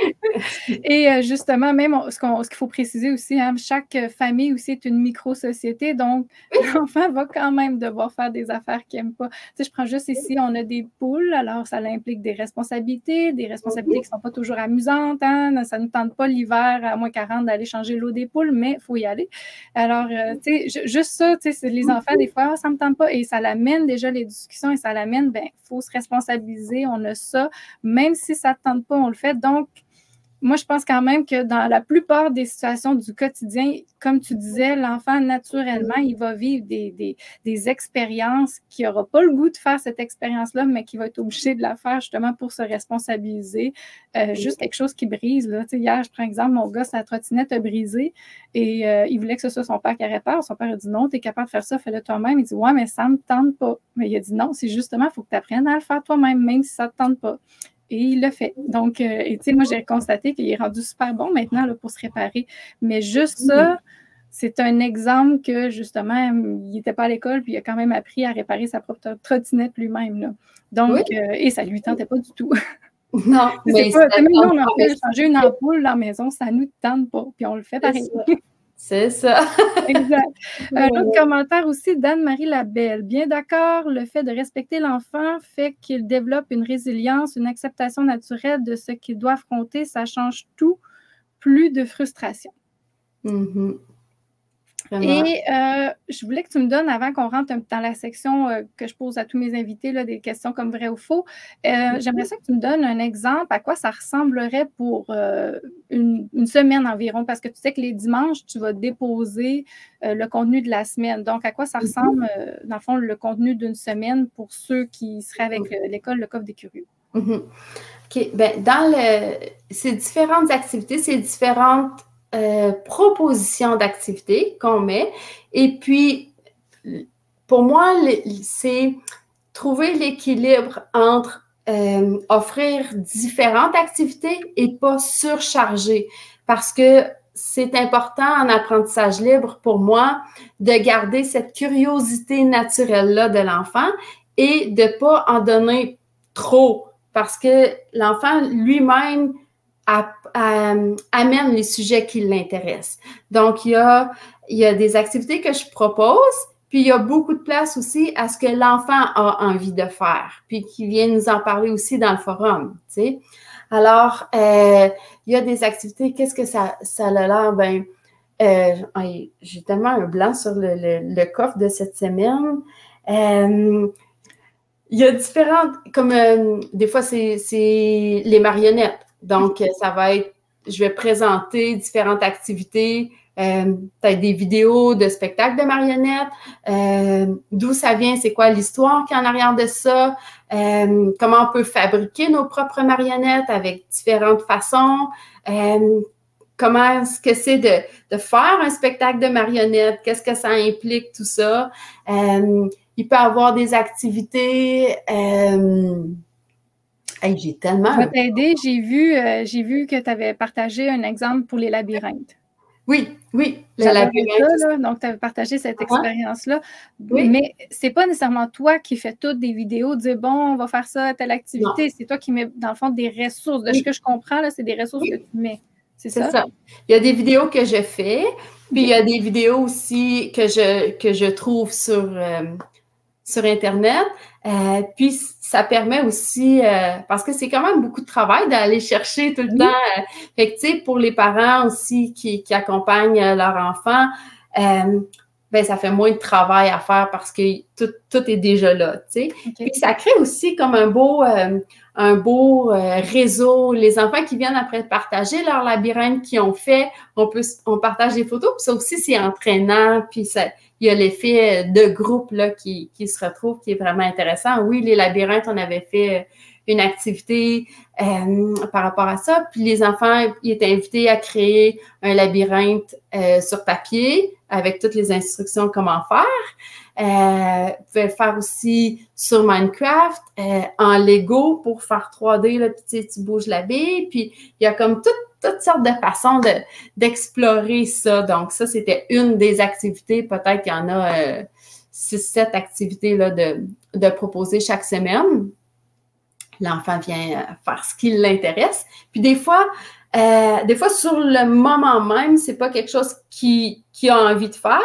Et justement, même ce qu'il faut préciser aussi, hein, chaque famille aussi est une micro-société. Donc, l'enfant va quand même devoir faire des affaires qu'il n'aime pas. Tu sais, je prends juste ici, on a des poules. Alors, ça implique des responsabilités qui ne sont pas toujours amusantes. Hein. Ça ne nous tente pas l'hiver à moins 40 d'aller changer l'eau des poules, mais il faut y aller. Alors, tu sais, juste ça, tu sais, les enfants, des fois, ça ne me tente pas. Et ça l'amène déjà les discussions et ça l'amène, ben, il faut se responsabiliser. On a ça. Même si ça ne te tente pas, on le fait. Donc, moi, je pense quand même que dans la plupart des situations du quotidien, comme tu disais, l'enfant, naturellement, il va vivre des expériences qui n'aura pas le goût de faire cette expérience-là, mais qui va être obligé de la faire justement pour se responsabiliser. Juste quelque chose qui brise. Là. Tu sais, hier, je prends exemple, mon gars, sa trottinette a brisé et il voulait que ce soit son père qui répare. Son père a dit non, tu es capable de faire ça, fais-le toi-même. Il dit ouais, mais ça ne me tente pas. Mais il a dit non, c'est justement, il faut que tu apprennes à le faire toi-même, même si ça ne te tente pas. Et il l'a fait. Donc, tu sais, moi, j'ai constaté qu'il est rendu super bon maintenant là, pour se réparer. Mais juste ça, c'est un exemple que, justement, il n'était pas à l'école, puis il a quand même appris à réparer sa propre trottinette lui-même. Là. Donc, et ça ne lui tentait pas du tout. Non, mais même nous, on a fait changer une ampoule dans la maison, ça ne nous tente pas, puis on le fait pareil. C'est ça. Exact. Un autre commentaire aussi d'Anne-Marie Labelle. Bien d'accord, le fait de respecter l'enfant fait qu'il développe une résilience, une acceptation naturelle de ce qu'il doit affronter. Ça change tout, plus de frustration. Mm-hmm. Et je voulais que tu me donnes, avant qu'on rentre dans la section que je pose à tous mes invités, là, des questions comme vrai ou faux, j'aimerais ça que tu me donnes un exemple à quoi ça ressemblerait pour une semaine environ, parce que tu sais que les dimanches, tu vas déposer le contenu de la semaine. Donc, à quoi ça ressemble, dans le fond, le contenu d'une semaine pour ceux qui seraient avec l'école Le Coffre des Curieux? Mm-hmm. OK. Ben, ces différentes activités, ces différentes propositions d'activités qu'on met. Et puis, pour moi, c'est trouver l'équilibre entre offrir différentes activités et pas surcharger. Parce que c'est important en apprentissage libre pour moi de garder cette curiosité naturelle-là de l'enfant et de ne pas en donner trop. Parce que l'enfant lui-même amène les sujets qui l'intéressent. Donc, il y a des activités que je propose, puis il y a beaucoup de place aussi à ce que l'enfant a envie de faire, puis qu'il vient nous en parler aussi dans le forum, tu sais. Alors, il y a des activités, qu'est-ce que ça a l'air? Ben, j'ai tellement un blanc sur le coffre de cette semaine. Il y a différentes, comme des fois, c'est les marionnettes. Donc, ça va être, je vais présenter différentes activités, peut-être des vidéos de spectacles de marionnettes, d'où ça vient, c'est quoi l'histoire qui est en arrière de ça, comment on peut fabriquer nos propres marionnettes avec différentes façons, comment est-ce que c'est de faire un spectacle de marionnettes, qu'est-ce que ça implique, tout ça. Il peut y avoir des activités. J'ai tellement. Je vais t'aider. J'ai vu que tu avais partagé un exemple pour les labyrinthes. Oui, oui, le J'adorais labyrinthe. ça, là. Donc, tu avais partagé cette expérience-là. Oui. Mais c'est pas nécessairement toi qui fais toutes des vidéos, dire bon, on va faire ça, telle activité. Non. C'est toi qui mets, dans le fond, des ressources. De ce Oui, que je comprends, là, c'est des ressources que oui, tu mets. C'est c'est ça? ça. Il y a des vidéos que je fais, puis il y OK. a des vidéos aussi que je trouve sur Internet. Puis ça permet aussi, parce que c'est quand même beaucoup de travail d'aller chercher tout le temps. Oui. Fait que, tu sais, pour les parents aussi qui accompagnent leur enfant, ben ça fait moins de travail à faire parce que tout est déjà là, tu sais. OK. Puis ça crée aussi comme un beau réseau. Les enfants qui viennent après partager leur labyrinthe qu'ils ont fait, on partage des photos. Puis ça aussi, c'est entraînant. Puis ça, il y a l'effet de groupe là, qui se retrouve, qui est vraiment intéressant. Oui, les labyrinthes, on avait fait une activité par rapport à ça. Puis les enfants, ils étaient invités à créer un labyrinthe sur papier avec toutes les instructions comment faire. Vous pouvez le faire aussi sur Minecraft, en Lego pour faire 3D, là, puis tu bouges la bille. Puis il y a comme toutes sortes de façons d'explorer ça. Donc, ça, c'était une des activités. Peut-être qu'il y en a 6-7 activités là, de proposer chaque semaine. L'enfant vient faire ce qui l'intéresse. Puis des fois, sur le moment même, c'est pas quelque chose qu'il a envie de faire,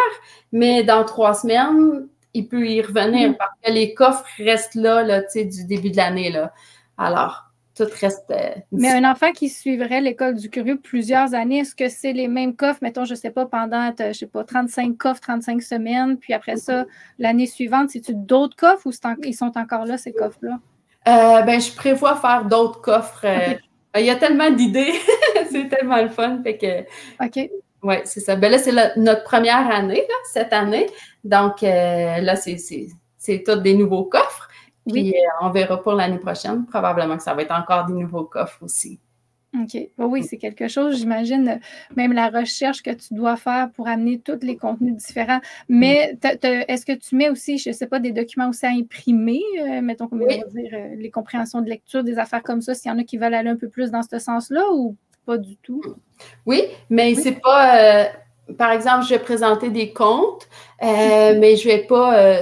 mais dans 3 semaines, il peut y revenir parce que les coffres restent là, tu sais, du début de l'année, là. Alors, tout reste... Mais un enfant qui suivrait l'école du curieux plusieurs années, est-ce que c'est les mêmes coffres, mettons, je sais pas, pendant, je sais pas, 35 coffres, 35 semaines, puis après ça, l'année suivante, c'est-tu d'autres coffres ou ils sont encore là, ces coffres-là? Ben, je prévois faire d'autres coffres. OK. Il y a tellement d'idées. C'est tellement le fun. Fait que, OK. oui, c'est ça. Ben là, c'est notre première année, là, cette année. Donc, là, c'est tous des nouveaux coffres. Puis, Oui. on verra pour l'année prochaine. Probablement que ça va être encore des nouveaux coffres aussi. OK. Oui, c'est quelque chose, j'imagine, même la recherche que tu dois faire pour amener tous les contenus différents. Mais est-ce que tu mets aussi, je ne sais pas, des documents aussi à imprimer, mettons, comme on va dire, les compréhensions de lecture, des affaires comme ça, s'il y en a qui veulent aller un peu plus dans ce sens-là ou pas du tout? Oui, mais c'est pas... par exemple, je vais présenter des contes, mais je vais pas...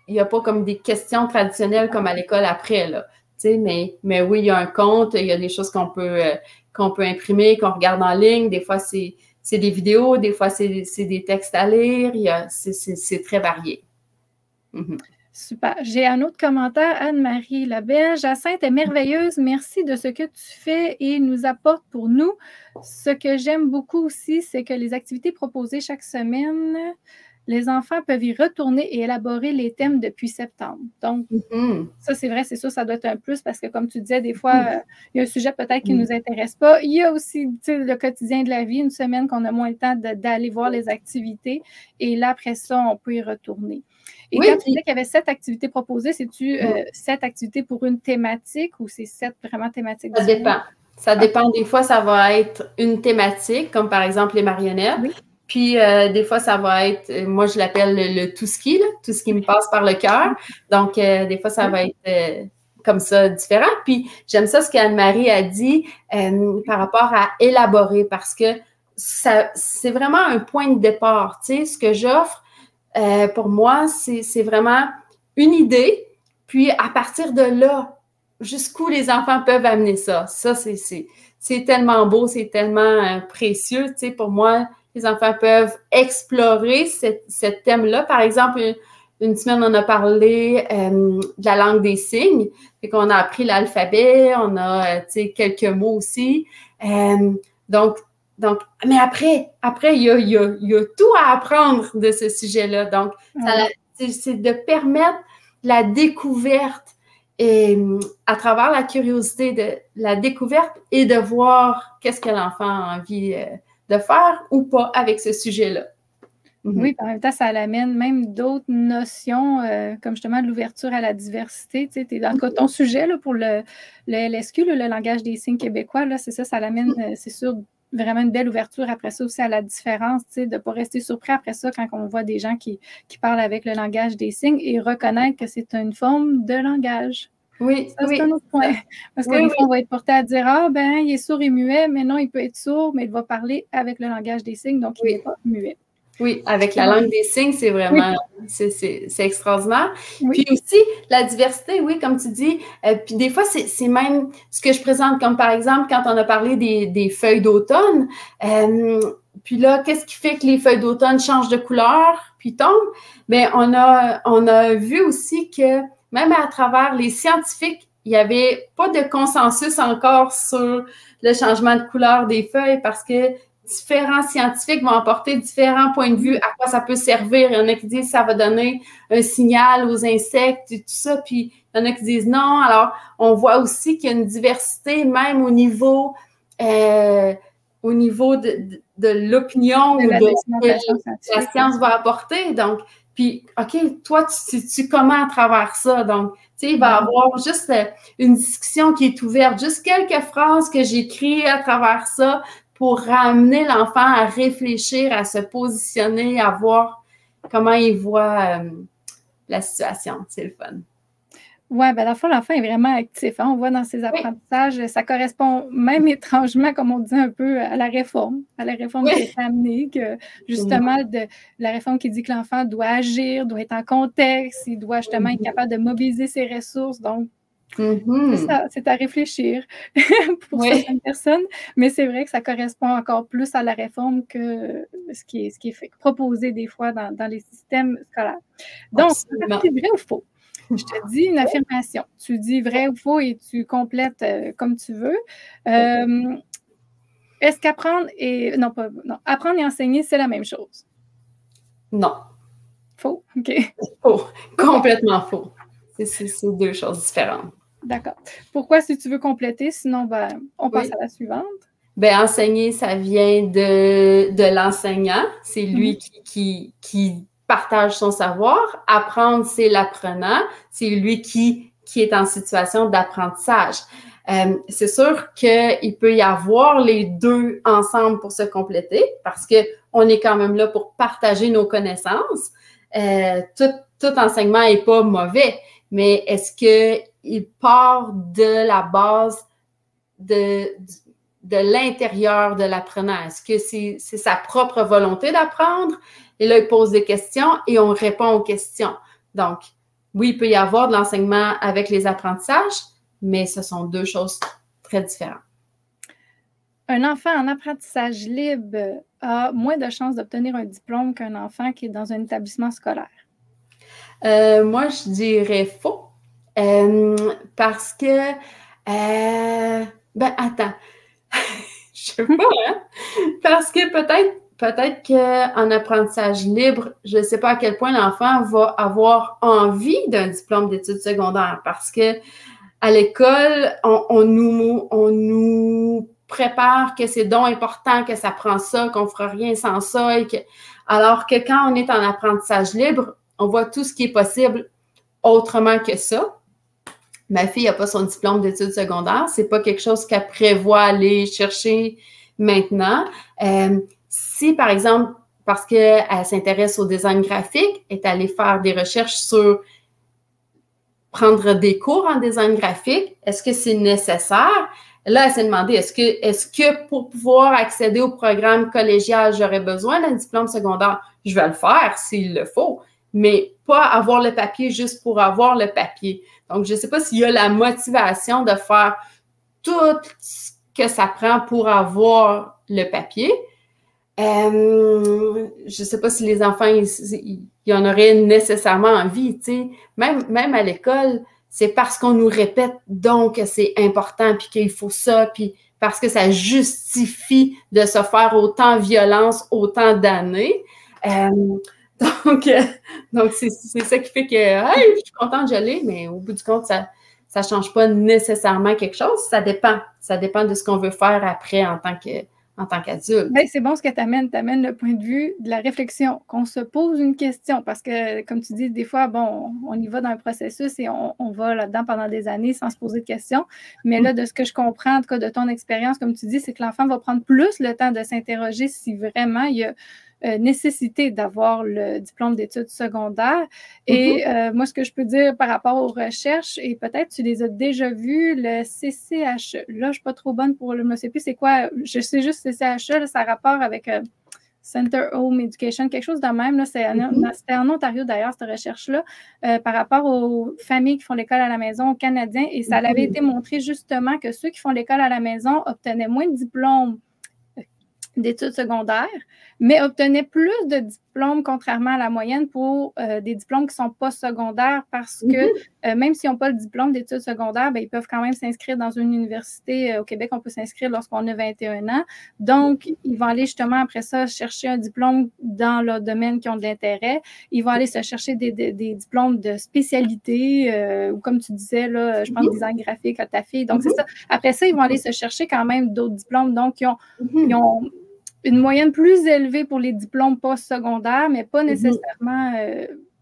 il n'y a pas comme des questions traditionnelles comme à l'école après, là. Mais oui, il y a un compte, il y a des choses qu'on peut imprimer, qu'on regarde en ligne. Des fois, c'est des vidéos, des fois, c'est des textes à lire. C'est très varié. Super. J'ai un autre commentaire. Anne-Marie Labelle. Jacinthe est merveilleuse. Merci de ce que tu fais et nous apporte pour nous. Ce que j'aime beaucoup aussi, c'est que les activités proposées chaque semaine, les enfants peuvent y retourner et élaborer les thèmes depuis septembre. Donc, ça, c'est vrai, c'est sûr, ça doit être un plus parce que, comme tu disais, des fois, il y a un sujet peut-être qui ne nous intéresse pas. Il y a aussi le quotidien de la vie, une semaine qu'on a moins le temps d'aller voir les activités. Et là, après ça, on peut y retourner. Et quand tu disais qu'il y avait 7 activités proposées, c'est-tu 7 activités pour une thématique ou c'est 7 vraiment thématiques différentes? Ça dépend. Ça dépend. Des fois, ça va être une thématique, comme par exemple les marionnettes. Oui. Puis, des fois, ça va être, moi, je l'appelle le tout ski, là, tout ce qui me passe par le cœur. Donc, des fois, ça va être comme ça, différent. Puis, j'aime ça, ce qu'Anne-Marie a dit par rapport à élaborer, parce que c'est vraiment un point de départ. Tu sais, ce que j'offre, pour moi, c'est vraiment une idée. Puis, à partir de là, jusqu'où les enfants peuvent amener ça. Ça, c'est tellement beau, c'est tellement précieux. Tu sais, pour moi, les enfants peuvent explorer ce thème-là. Par exemple, une semaine, on a parlé de la langue des signes. Fait qu'on a appris l'alphabet, on a quelques mots aussi. Donc, mais après, il y a tout à apprendre de ce sujet-là. Donc, c'est de permettre la découverte et à travers la curiosité de la découverte et de voir qu'est-ce que l'enfant a envie de faire ou pas avec ce sujet-là. Oui, en même temps, ça l'amène même d'autres notions, comme justement l'ouverture à la diversité. Tu sais, dans le cas de ton sujet là, pour le LSQ, le langage des signes québécois, là, c'est ça, ça l'amène, c'est sûr, vraiment une belle ouverture après ça aussi à la différence, tu sais, de ne pas rester surpris après ça quand on voit des gens qui parlent avec le langage des signes et reconnaître que c'est une forme de langage. Oui, Ça, c'est un autre point. Parce que oui, des fois, on va être porté à dire, ah, ben, il est sourd et muet, mais non, il peut être sourd, mais il va parler avec le langage des signes, donc il n'est pas muet. Oui, avec la langue des signes, c'est vraiment, c'est extraordinaire. Oui. Puis aussi, la diversité, oui, comme tu dis, puis des fois, c'est même ce que je présente, comme par exemple, quand on a parlé des feuilles d'automne, puis là, qu'est-ce qui fait que les feuilles d'automne changent de couleur, puis tombent? Bien, on a vu aussi que même à travers les scientifiques, il n'y avait pas de consensus encore sur le changement de couleur des feuilles parce que différents scientifiques vont apporter différents points de vue à quoi ça peut servir. Il y en a qui disent que ça va donner un signal aux insectes et tout ça, puis il y en a qui disent non. Alors, on voit aussi qu'il y a une diversité même au niveau de l'opinion ou de ce que la science va apporter. Donc, puis, OK, toi, tu comment à travers ça? Donc, tu sais, il va y avoir juste une discussion qui est ouverte, juste quelques phrases que j'écris à travers ça pour ramener l'enfant à réfléchir, à se positionner, à voir comment il voit la situation. C'est le fun. Oui, bien, dans le fond, l'enfant est vraiment actif. Hein? On voit dans ses apprentissages, ça correspond même étrangement, comme on disait un peu, à la réforme qui est amenée, que justement, la réforme qui dit que l'enfant doit agir, doit être en contexte, il doit justement être capable de mobiliser ses ressources. Donc, c'est ça, c'est à réfléchir pour certaines personnes, mais c'est vrai que ça correspond encore plus à la réforme que ce qui est proposé des fois dans les systèmes scolaires. Donc, c'est vrai ou faux? Je te dis une affirmation. Tu dis vrai ou faux et tu complètes comme tu veux. Est-ce qu'apprendre et... Non, apprendre et enseigner, c'est la même chose? Non. Faux? OK. Faux. Complètement faux. C'est deux choses différentes. D'accord. Pourquoi, si tu veux compléter? Sinon, ben, on passe à la suivante. Ben, enseigner, ça vient de l'enseignant. C'est lui qui partage son savoir. Apprendre, c'est l'apprenant. C'est lui qui est en situation d'apprentissage. C'est sûr qu'il peut y avoir les deux ensemble pour se compléter parce qu'on est quand même là pour partager nos connaissances. Tout enseignement n'est pas mauvais, mais est-ce qu'il part de la base de l'intérieur de l'apprenant? Est-ce que c'est sa propre volonté d'apprendre? Et là, il pose des questions et on répond aux questions. Donc, oui, il peut y avoir de l'enseignement avec les apprentissages, mais ce sont deux choses très différentes. Un enfant en apprentissage libre a moins de chances d'obtenir un diplôme qu'un enfant qui est dans un établissement scolaire. Moi, je dirais faux. Parce que, ben, attends, je sais pas, hein? Parce que peut-être qu'en apprentissage libre, je ne sais pas à quel point l'enfant va avoir envie d'un diplôme d'études secondaires parce que à l'école, on nous prépare que c'est donc important, que ça prend ça, qu'on ne fera rien sans ça. Alors que quand on est en apprentissage libre, on voit tout ce qui est possible autrement que ça. Ma fille n'a pas son diplôme d'études secondaires. C'est pas quelque chose qu'elle prévoit aller chercher maintenant. Si, par exemple, parce qu'elle s'intéresse au design graphique, est allée faire des recherches sur prendre des cours en design graphique, est-ce que c'est nécessaire? Là, elle s'est demandé, est-ce que pour pouvoir accéder au programme collégial, j'aurais besoin d'un diplôme secondaire? Je vais le faire s'il le faut, mais pas avoir le papier juste pour avoir le papier. Donc, je ne sais pas s'il y a la motivation de faire tout ce que ça prend pour avoir le papier. Je ne sais pas si les enfants, ils en auraient nécessairement envie, tu sais. Même à l'école, c'est parce qu'on nous répète donc que c'est important, puis qu'il faut ça, puis parce que ça justifie de se faire autant violence, autant d'années. Donc c'est ça qui fait que hey, je suis contente de l'ai, mais au bout du compte, ça ne change pas nécessairement quelque chose. Ça dépend. Ça dépend de ce qu'on veut faire après en tant qu'adulte. Ben, c'est bon ce que tu amènes. Tu amènes le point de vue de la réflexion, qu'on se pose une question. Parce que, comme tu dis, des fois, bon, on y va dans un processus et on va là-dedans pendant des années sans se poser de questions. Mais là, de ce que je comprends, en tout cas de ton expérience, comme tu dis, c'est que l'enfant va prendre plus le temps de s'interroger si vraiment il y a nécessité d'avoir le diplôme d'études secondaires. Et moi, ce que je peux dire par rapport aux recherches, et peut-être tu les as déjà vues, le CCHE, là, je ne suis pas trop bonne pour le, je ne sais plus c'est quoi, je sais juste CCHE, là, ça a rapport avec Center Home Education, quelque chose de même, c'était en Ontario d'ailleurs, cette recherche-là, par rapport aux familles qui font l'école à la maison, aux Canadiens, et ça avait été montré justement que ceux qui font l'école à la maison obtenaient moins de diplômes d'études secondaires, mais obtenaient plus de diplômes, contrairement à la moyenne, pour des diplômes qui ne sont pas secondaires, parce que même s'ils n'ont pas le diplôme d'études secondaires, ben, ils peuvent quand même s'inscrire dans une université. Au Québec, on peut s'inscrire lorsqu'on a 21 ans. Donc, ils vont aller justement après ça chercher un diplôme dans leur domaine qui ont de l'intérêt. Ils vont aller se chercher des diplômes de spécialité, ou comme tu disais, là, je pense design graphique à ta fille. Donc, c'est ça. Après ça, ils vont aller se chercher quand même d'autres diplômes. Donc, ils ont une moyenne plus élevée pour les diplômes post-secondaires, mais pas nécessairement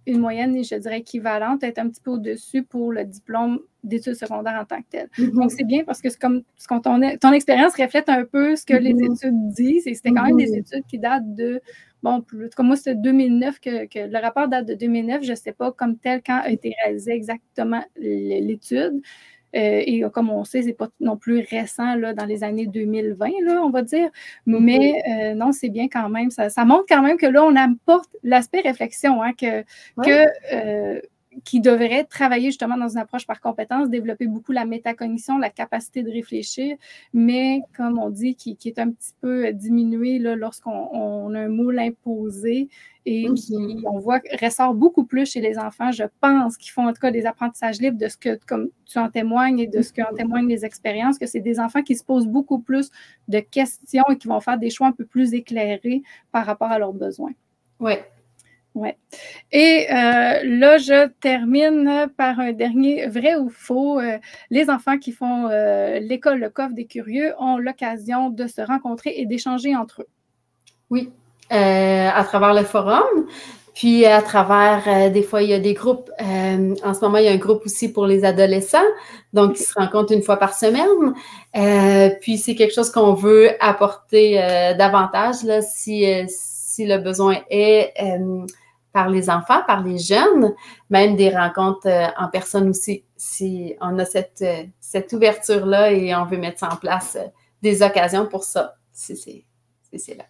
une moyenne, je dirais, équivalente, être un petit peu au-dessus pour le diplôme d'études secondaires en tant que tel. Donc, c'est bien parce que c'est comme ton expérience reflète un peu ce que les études disent, et c'était quand même des études qui datent de, bon, comme moi, c'était 2009, que le rapport date de 2009, je ne sais pas comme tel quand a été réalisé exactement l'étude. Et comme on sait, ce n'est pas non plus récent là, dans les années 2020, là, on va dire. Mais non, c'est bien quand même. Ça montre quand même que là, on apporte l'aspect réflexion, hein, qui devrait travailler justement dans une approche par compétence, développer beaucoup la métacognition, la capacité de réfléchir, mais comme on dit, qui est un petit peu diminuée lorsqu'on a un moule imposé et qui, on voit, ressort beaucoup plus chez les enfants, je pense, qui font en tout cas des apprentissages libres de ce que, comme tu en témoignes et de ce qu'en témoignent les expériences, que c'est des enfants qui se posent beaucoup plus de questions et qui vont faire des choix un peu plus éclairés par rapport à leurs besoins. Oui. Ouais. Et là, je termine par un dernier vrai ou faux. Les enfants qui font l'école Le Coffre des Curieux ont l'occasion de se rencontrer et d'échanger entre eux. Oui, à travers le forum, puis à travers, des fois, il y a des groupes. En ce moment, il y a un groupe aussi pour les adolescents, donc ils se rencontrent une fois par semaine. Puis c'est quelque chose qu'on veut apporter davantage là, si le besoin est par les enfants, par les jeunes, même des rencontres en personne aussi, si on a cette ouverture-là et on veut mettre ça en place, des occasions pour ça, c'est là.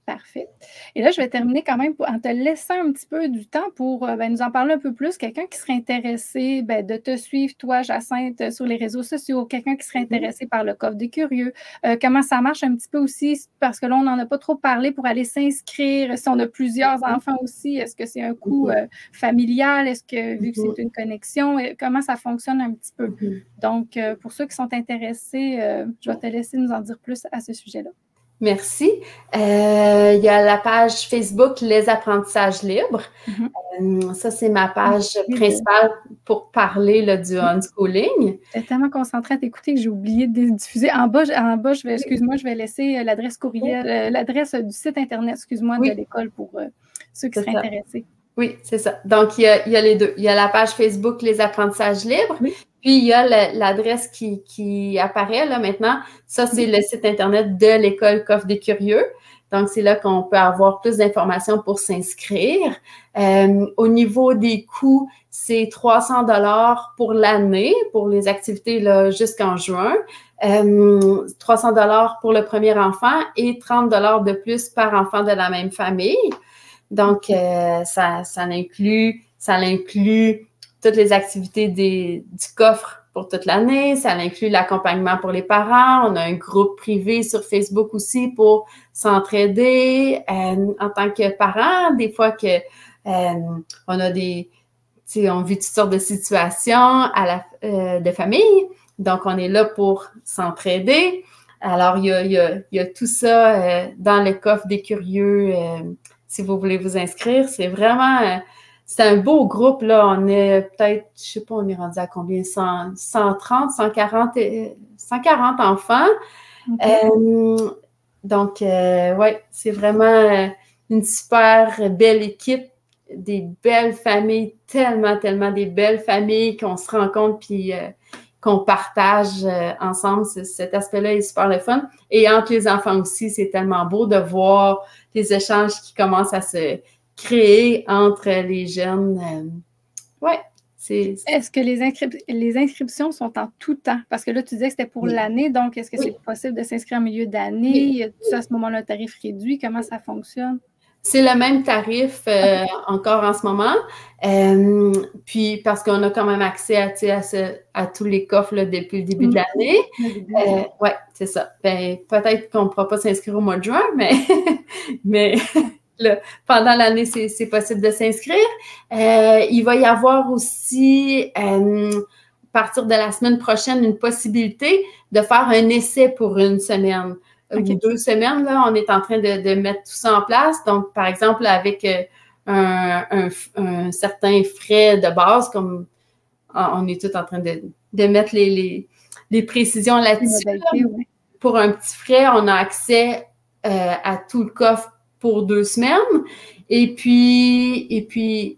Parfait. Et là, je vais terminer quand même en te laissant un petit peu du temps pour nous en parler un peu plus. Quelqu'un qui serait intéressé de te suivre, toi, Jacinthe, sur les réseaux sociaux, quelqu'un qui serait intéressé par le Coffre des Curieux, comment ça marche un petit peu aussi, parce que là, on n'en a pas trop parlé pour aller s'inscrire. Si on a plusieurs enfants aussi, est-ce que c'est un coût familial? Est-ce que, vu que c'est une connexion, comment ça fonctionne un petit peu? Donc, pour ceux qui sont intéressés, je vais te laisser nous en dire plus à ce sujet-là. Merci. Il y a la page Facebook Les Apprentissages Libres. Ça, c'est ma page principale pour parler là, du unschooling. J'étais tellement concentrée à t'écouter que j'ai oublié de diffuser. En bas, je vais laisser l'adresse courriel, l'adresse du site Internet, de l'école pour ceux qui seraient intéressés. Oui, c'est ça. Donc, il y a les deux. Il y a la page Facebook Les Apprentissages Libres. Puis, il y a l'adresse qui apparaît là maintenant. Ça, c'est le site Internet de l'école Coffre des Curieux. Donc, c'est là qu'on peut avoir plus d'informations pour s'inscrire. Au niveau des coûts, c'est 300 $ pour l'année, pour les activités là, jusqu'en juin. 300 $ pour le premier enfant et 30 $ de plus par enfant de la même famille. Donc, ça inclut toutes les activités du coffre pour toute l'année. Ça inclut l'accompagnement pour les parents. On a un groupe privé sur Facebook aussi pour s'entraider en tant que parents. Des fois que on a on vit toutes sortes de situations de famille. Donc, on est là pour s'entraider. Alors, il y a tout ça dans le Coffre des Curieux. Si vous voulez vous inscrire, c'est vraiment... c'est un beau groupe, là. On est peut-être, je sais pas, on est rendu à combien? 130, 140 enfants. Donc, ouais, c'est vraiment une super belle équipe, des belles familles, tellement des belles familles qu'on se rencontre, puis qu'on partage ensemble. Cet aspect-là est super le fun. Et entre les enfants aussi, c'est tellement beau de voir les échanges qui commencent à se créer entre les jeunes. Ouais. Est-ce que les inscriptions sont en tout temps? Parce que là, tu disais que c'était pour l'année, donc est-ce que c'est possible de s'inscrire en milieu d'année? Y a-t-il à ce moment-là un tarif réduit? Comment ça fonctionne? C'est le même tarif encore en ce moment. Puis parce qu'on a quand même accès à tous les coffres là, depuis le début de l'année. Oui, c'est ça. Ben, peut-être qu'on ne pourra pas s'inscrire au mois de juin, mais pendant l'année, c'est possible de s'inscrire. Il va y avoir aussi, à partir de la semaine prochaine, une possibilité de faire un essai pour une semaine. Ou 2 semaines, là, on est en train de mettre tout ça en place. Donc, par exemple, avec un certain frais de base, comme on est tout en train de mettre les précisions là-dessus. Pour un petit frais, on a accès à tout le coffre pour 2 semaines. Et puis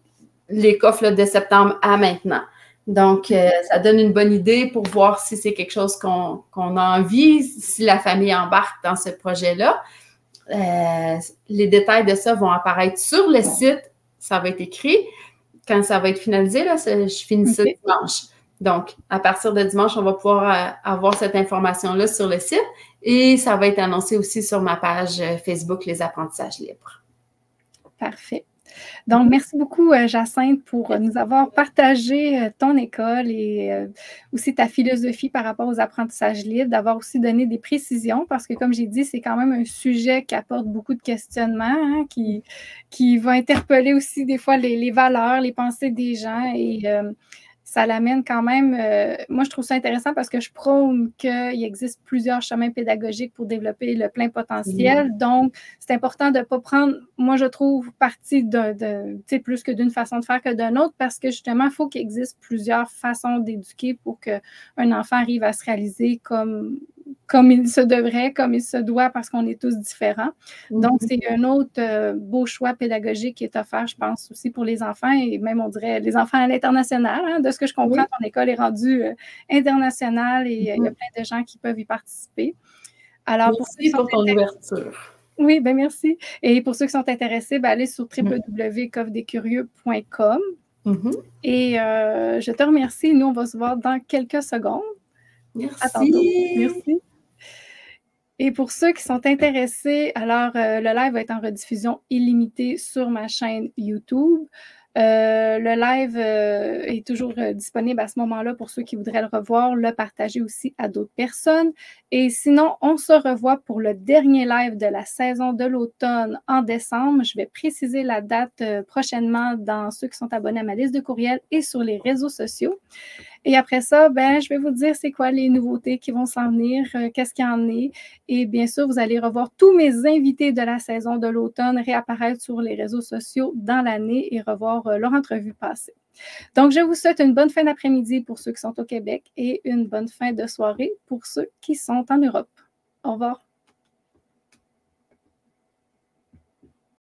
les coffres là, de septembre à maintenant. Donc, ça donne une bonne idée pour voir si c'est quelque chose qu'on a envie, si la famille embarque dans ce projet-là. Les détails de ça vont apparaître sur le site. Ça va être écrit. Quand ça va être finalisé, là, je finis ça dimanche. Donc, à partir de dimanche, on va pouvoir avoir cette information-là sur le site et ça va être annoncé aussi sur ma page Facebook, Les Apprentissages Libres. Parfait. Donc, merci beaucoup, Jacinthe, pour nous avoir partagé ton école et aussi ta philosophie par rapport aux apprentissages libres, d'avoir aussi donné des précisions, parce que, comme j'ai dit, c'est quand même un sujet qui apporte beaucoup de questionnements, hein, qui va interpeller aussi des fois les valeurs, les pensées des gens et ça l'amène quand même, moi je trouve ça intéressant parce que je prône qu'il existe plusieurs chemins pédagogiques pour développer le plein potentiel. Donc, c'est important de ne pas prendre, moi je trouve, partie plus que d'une façon de faire que d'une autre parce que justement, il faut qu'il existe plusieurs façons d'éduquer pour qu'un enfant arrive à se réaliser comme il se devrait, comme il se doit, parce qu'on est tous différents. Donc, c'est un autre beau choix pédagogique qui est offert, je pense, aussi pour les enfants, et même, on dirait, les enfants à l'international. Hein, de ce que je comprends, ton école est rendue internationale et il y a plein de gens qui peuvent y participer. Alors, merci pour ton ouverture. Oui, bien merci. Et pour ceux qui sont intéressés, allez sur www.coffredescurieux.com. Et je te remercie. Nous, on va se voir dans quelques secondes. Merci. Merci. Et pour ceux qui sont intéressés, alors le live va être en rediffusion illimitée sur ma chaîne YouTube. Le live est toujours disponible à ce moment-là pour ceux qui voudraient le revoir, le partager aussi à d'autres personnes. Et sinon, on se revoit pour le dernier live de la saison de l'automne en décembre. Je vais préciser la date prochainement dans ceux qui sont abonnés à ma liste de courriels et sur les réseaux sociaux. Et après ça, je vais vous dire c'est quoi les nouveautés qui vont s'en venir, qu'est-ce qu'il y en est. Et bien sûr, vous allez revoir tous mes invités de la saison de l'automne réapparaître sur les réseaux sociaux dans l'année et revoir leur entrevue passée. Donc, je vous souhaite une bonne fin d'après-midi pour ceux qui sont au Québec et une bonne fin de soirée pour ceux qui sont en Europe. Au revoir.